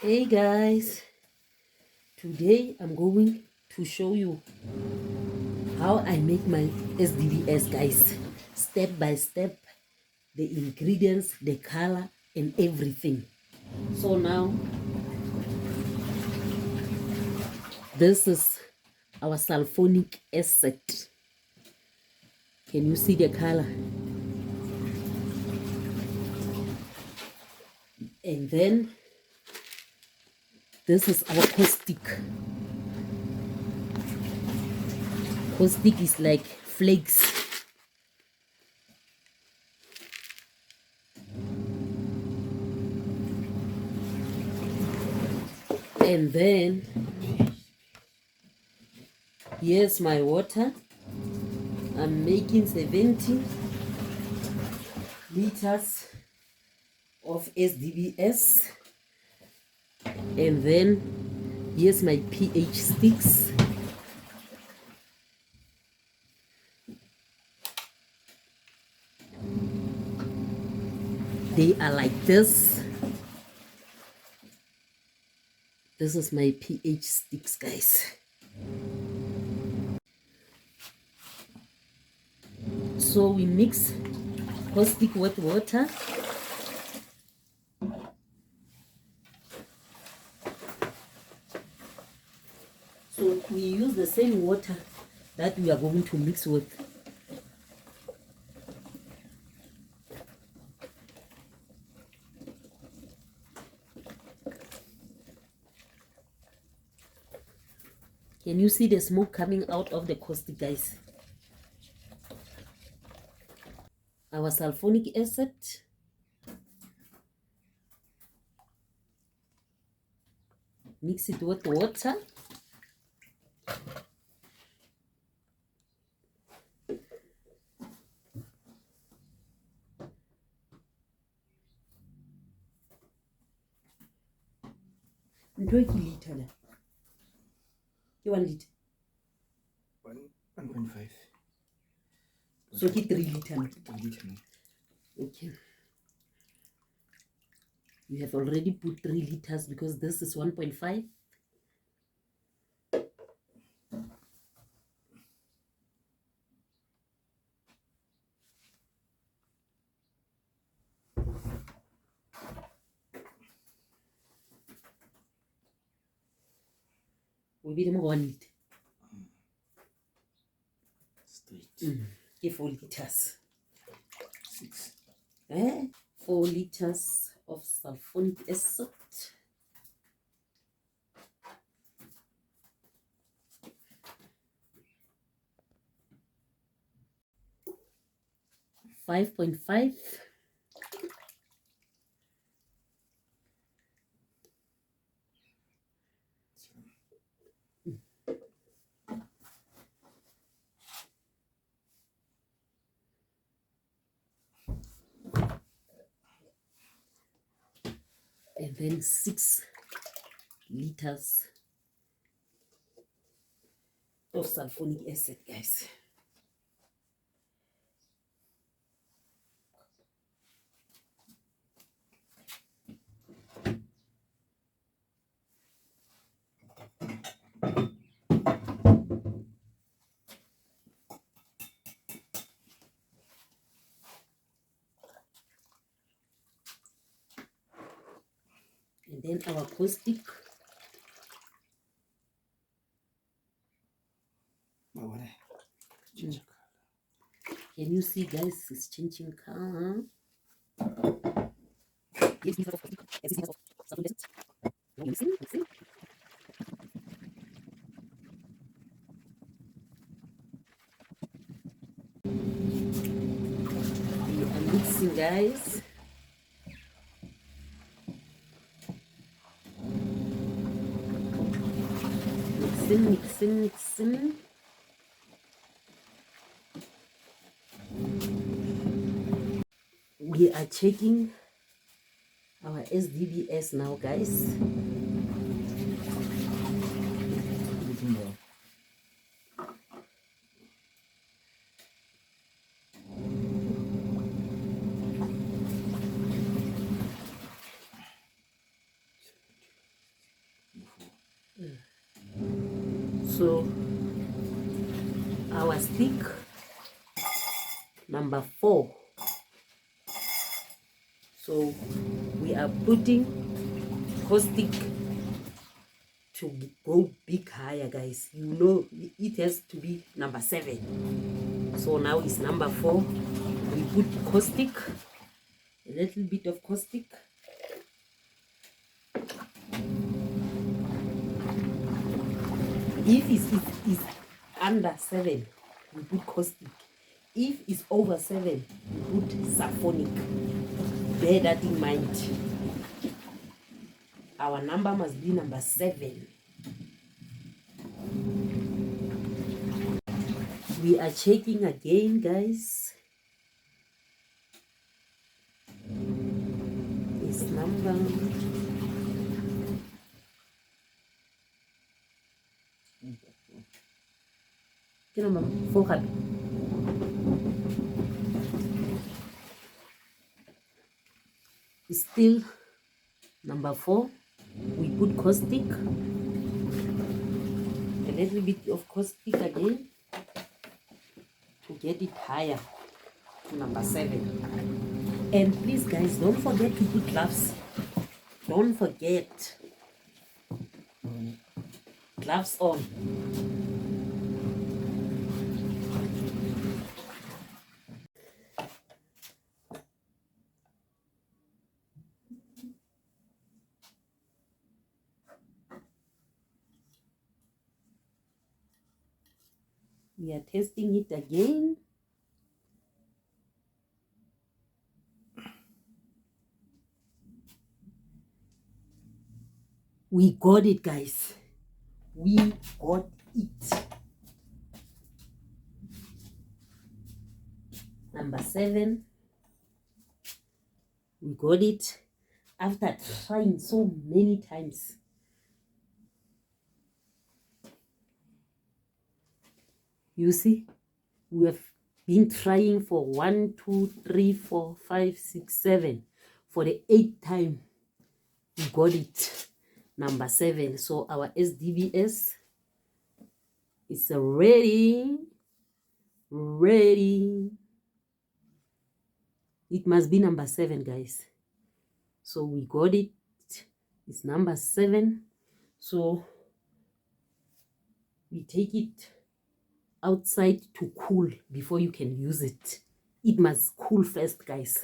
Hey guys, today I'm going to show you how I make my Sdbs, guys, step by step, the ingredients, the color and everything. So now this is our sulfonic acid. Can you see the color? And then this is our caustic. Caustic is like flakes. And then here's my water. I'm making 70 liters of Sdbs. And then here's my pH sticks. They are like this. This is my pH sticks, guys. So we mix caustic with water. So we use the same water that we are going to mix with. Can you see the smoke coming out of the caustic, guys? Our sulfonic acid. Mix it with water. Ntho ke liter la. Ke 1 liter. 1.5. So ke 3 liter. 3 liter. Okay. You have already put 3 liters because this is 1.5. We be more 1 liter. Straight. Give 4 liters. 6. 4 liters of sulfonic acid. .5. And then 6 liters of sulfonic acid, guys. And then our caustic. Can you see, guys? It's changing color. Yes, mixing. We are mixing, guys. Mixing. We are checking our Sdbs now, guys. So our stick number 4. So we are putting caustic to go big higher, guys. You know it has to be number 7. So now it's number 4. We put caustic, a little bit of caustic. If it's under 7, we put caustic. If it's over 7, we put sulfonic. Bear that in mind. Our number must be number 7. We are checking again, guys. This number. Okay, number 4. Still number 4. We put caustic. A little bit of caustic again to get it higher to number 7. And please, guys, don't forget to put gloves. Don't forget. Gloves on. We are testing it again. We got it, guys. We got it. Number 7. We got it after trying so many times. You see, we have been trying for 1, 2, 3, 4, 5, 6, 7. For the 8th time, we got it. Number 7. So our SDBs is ready. Ready. It must be number 7, guys. So we got it. It's number 7. So we take it outside to cool before you can use it. It must cool first, guys.